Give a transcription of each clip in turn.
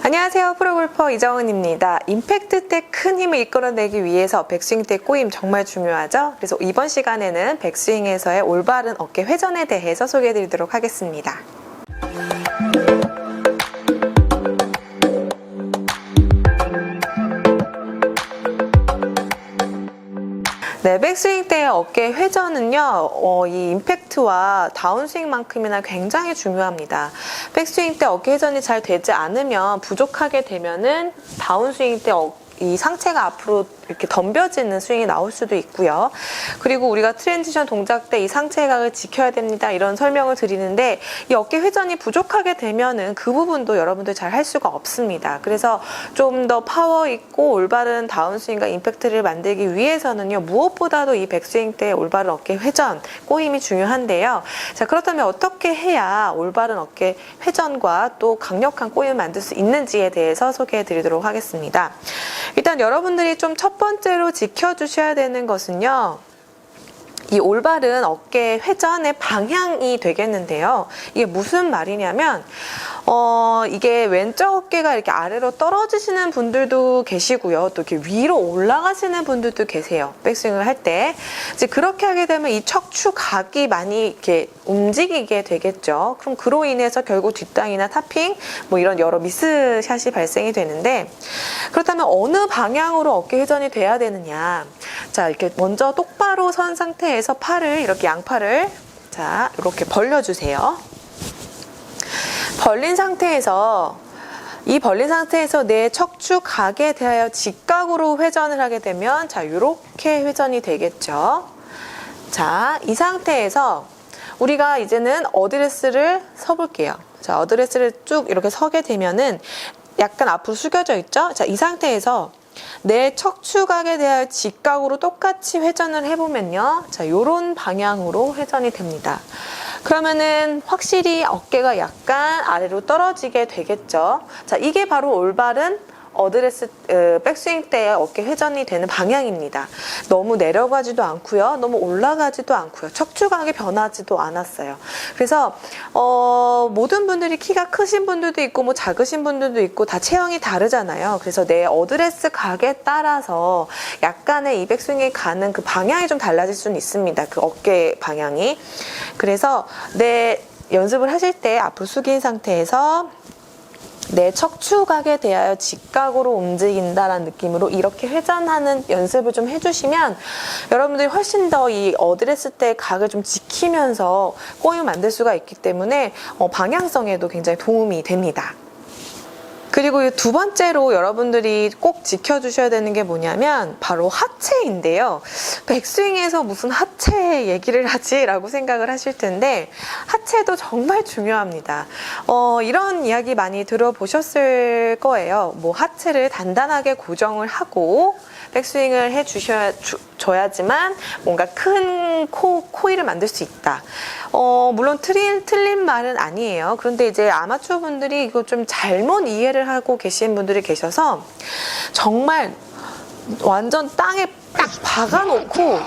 안녕하세요. 프로골퍼 이정은입니다. 임팩트 때 큰 힘을 이끌어내기 위해서 백스윙 때 꼬임 정말 중요하죠? 그래서 이번 시간에는 백스윙에서의 올바른 어깨 회전에 대해서 소개해드리도록 하겠습니다. 네, 백스윙 때의 어깨 회전은요, 이 임팩트와 다운스윙만큼이나 굉장히 중요합니다. 백스윙 때 어깨 회전이 잘 되지 않으면 부족하게 되면은 다운스윙 때 이 상체가 앞으로 이렇게 덤벼지는 스윙이 나올 수도 있고요. 그리고 우리가 트랜지션 동작 때 이 상체각을 지켜야 됩니다. 이런 설명을 드리는데 이 어깨 회전이 부족하게 되면은 그 부분도 여러분들 잘 할 수가 없습니다. 그래서 좀 더 파워 있고 올바른 다운스윙과 임팩트를 만들기 위해서는요, 무엇보다도 이 백스윙 때 올바른 어깨 회전, 꼬임이 중요한데요. 자, 그렇다면 어떻게 해야 올바른 어깨 회전과 또 강력한 꼬임을 만들 수 있는지에 대해서 소개해 드리도록 하겠습니다. 일단 여러분들이 좀 첫 번째로 지켜주셔야 되는 것은요, 이 올바른 어깨 회전의 방향이 되겠는데요. 이게 무슨 말이냐면 이게 왼쪽 어깨가 이렇게 아래로 떨어지시는 분들도 계시고요. 또 이렇게 위로 올라가시는 분들도 계세요. 백스윙을 할 때. 이제 그렇게 하게 되면 이 척추각이 많이 이렇게 움직이게 되겠죠. 그럼 그로 인해서 결국 뒷땅이나 타핑, 뭐 이런 여러 미스샷이 발생이 되는데, 그렇다면 어느 방향으로 어깨 회전이 돼야 되느냐. 자, 이렇게 먼저 똑바로 선 상태에서 팔을, 이렇게 양팔을, 자, 이렇게 벌려주세요. 벌린 상태에서, 이 벌린 상태에서 내 척추각에 대하여 직각으로 회전을 하게 되면, 자, 이렇게 회전이 되겠죠. 자, 이 상태에서 우리가 이제는 어드레스를 서볼게요. 자, 어드레스를 쭉 이렇게 서게 되면은 약간 앞으로 숙여져 있죠? 자, 이 상태에서 내 척추각에 대하여 직각으로 똑같이 회전을 해보면요. 자, 요런 방향으로 회전이 됩니다. 그러면은 확실히 어깨가 약간 아래로 떨어지게 되겠죠. 자, 이게 바로 올바른 어드레스, 백스윙 때의 어깨 회전이 되는 방향입니다. 너무 내려가지도 않고요. 너무 올라가지도 않고요. 척추각이 변하지도 않았어요. 그래서 모든 분들이 키가 크신 분들도 있고 뭐 작으신 분들도 있고 다 체형이 다르잖아요. 그래서 내 어드레스 각에 따라서 약간의 이 백스윙에 가는 그 방향이 좀 달라질 수는 있습니다. 그 어깨 방향이. 그래서 내 연습을 하실 때 앞으로 숙인 상태에서 내 척추각에 대하여 직각으로 움직인다라는 느낌으로 이렇게 회전하는 연습을 좀 해주시면 여러분들이 훨씬 더 이 어드레스 때 각을 좀 지키면서 꼬임을 만들 수가 있기 때문에 방향성에도 굉장히 도움이 됩니다. 그리고 두 번째로 여러분들이 꼭 지켜주셔야 되는 게 뭐냐면 바로 하체인데요. 백스윙에서 무슨 하체 얘기를 하지? 라고 생각을 하실 텐데 하체도 정말 중요합니다. 이런 이야기 많이 들어보셨을 거예요. 뭐 하체를 단단하게 고정을 하고 백스윙을 해줘야지만 뭔가 큰 코일을 만들 수 있다. 물론 틀린 말은 아니에요. 그런데 이제 아마추어 분들이 이거 좀 잘못 이해를 하고 계신 분들이 계셔서 정말 완전 땅에 딱 박아놓고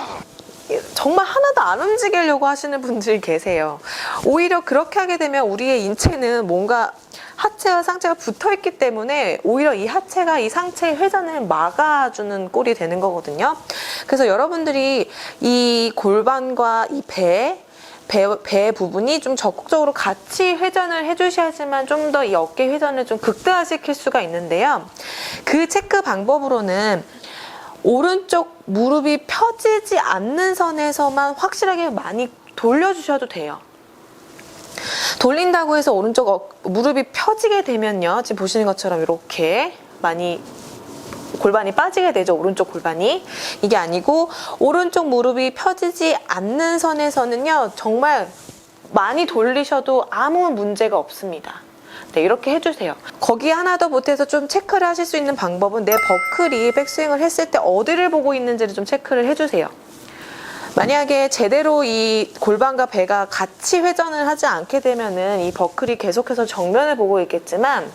정말 하나도 안 움직이려고 하시는 분들이 계세요. 오히려 그렇게 하게 되면 우리의 인체는 뭔가 하체와 상체가 붙어있기 때문에 오히려 이 하체가 이 상체의 회전을 막아주는 꼴이 되는 거거든요. 그래서 여러분들이 이 골반과 이 배 부분이 좀 적극적으로 같이 회전을 해주셔야지만 좀 더 이 어깨 회전을 좀 극대화시킬 수가 있는데요. 그 체크 방법으로는 오른쪽 무릎이 펴지지 않는 선에서만 확실하게 많이 돌려주셔도 돼요. 돌린다고 해서 오른쪽 무릎이 펴지게 되면요, 지금 보시는 것처럼 이렇게 많이 골반이 빠지게 되죠. 오른쪽 골반이. 이게 아니고 오른쪽 무릎이 펴지지 않는 선에서는요, 정말 많이 돌리셔도 아무 문제가 없습니다. 네, 이렇게 해주세요. 거기에 하나 더 보태서 좀 체크를 하실 수 있는 방법은 내 버클이 백스윙을 했을 때 어디를 보고 있는지를 좀 체크를 해주세요. 만약에 제대로 이 골반과 배가 같이 회전을 하지 않게 되면은 이 버클이 계속해서 정면을 보고 있겠지만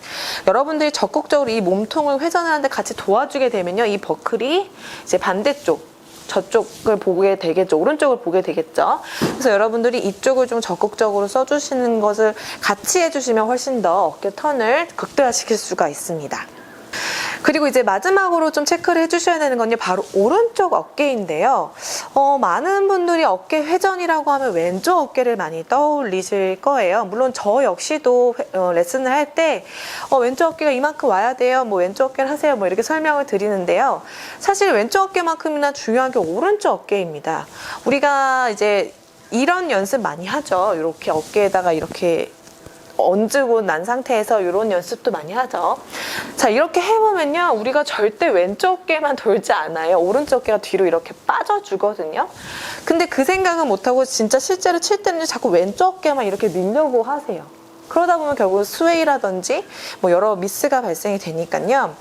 여러분들이 적극적으로 이 몸통을 회전을 하는데 같이 도와주게 되면요, 이 버클이 이제 반대쪽 저쪽을 보게 되겠죠. 오른쪽을 보게 되겠죠. 그래서 여러분들이 이쪽을 좀 적극적으로 써주시는 것을 같이 해주시면 훨씬 더 어깨 턴을 극대화시킬 수가 있습니다. 그리고 이제 마지막으로 좀 체크를 해주셔야 되는 건요, 바로 오른쪽 어깨인데요. 많은 분들이 어깨 회전이라고 하면 왼쪽 어깨를 많이 떠올리실 거예요. 물론 저 역시도 레슨을 할 때 왼쪽 어깨가 이만큼 와야 돼요, 뭐 왼쪽 어깨를 하세요, 뭐 이렇게 설명을 드리는데요. 사실 왼쪽 어깨만큼이나 중요한 게 오른쪽 어깨입니다. 우리가 이제 이런 연습 많이 하죠. 이렇게 어깨에다가 이렇게 얹고 난 상태에서 이런 연습도 많이 하죠. 자, 이렇게 해보면요, 우리가 절대 왼쪽 어깨만 돌지 않아요. 오른쪽 어깨가 뒤로 이렇게 빠져주거든요. 근데 그 생각은 못하고 진짜 실제로 칠 때는 자꾸 왼쪽 어깨만 이렇게 밀려고 하세요. 그러다 보면 결국 스웨이라든지 뭐 여러 미스가 발생이 되니까요.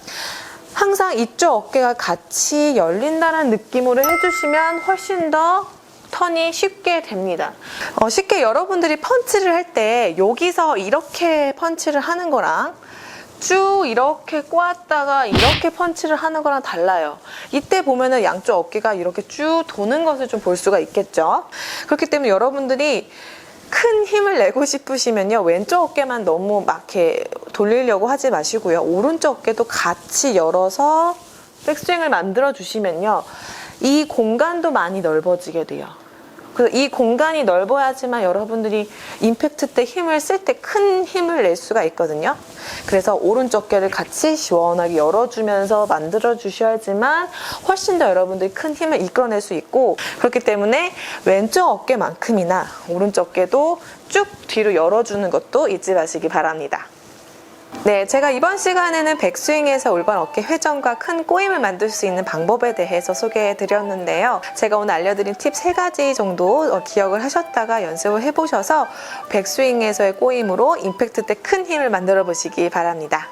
항상 이쪽 어깨가 같이 열린다는 느낌으로 해주시면 훨씬 더 턴이 쉽게 됩니다. 쉽게 여러분들이 펀치를 할 때 여기서 이렇게 펀치를 하는 거랑 쭉 이렇게 꼬았다가 이렇게 펀치를 하는 거랑 달라요. 이때 보면은 양쪽 어깨가 이렇게 쭉 도는 것을 좀 볼 수가 있겠죠. 그렇기 때문에 여러분들이 큰 힘을 내고 싶으시면요, 왼쪽 어깨만 너무 막 이렇게 돌리려고 하지 마시고요, 오른쪽 어깨도 같이 열어서 백스윙을 만들어 주시면요, 이 공간도 많이 넓어지게 돼요. 그래서 이 공간이 넓어야지만 여러분들이 임팩트 때 힘을 쓸 때 큰 힘을 낼 수가 있거든요. 그래서 오른쪽 어깨를 같이 시원하게 열어주면서 만들어 주셔야지만 훨씬 더 여러분들이 큰 힘을 이끌어낼 수 있고, 그렇기 때문에 왼쪽 어깨만큼이나 오른쪽 어깨도 쭉 뒤로 열어주는 것도 잊지 마시기 바랍니다. 네, 제가 이번 시간에는 백스윙에서 올바른 어깨 회전과 큰 꼬임을 만들 수 있는 방법에 대해서 소개해 드렸는데요. 제가 오늘 알려드린 팁 3가지 정도 기억을 하셨다가 연습을 해보셔서 백스윙에서의 꼬임으로 임팩트 때 큰 힘을 만들어 보시기 바랍니다.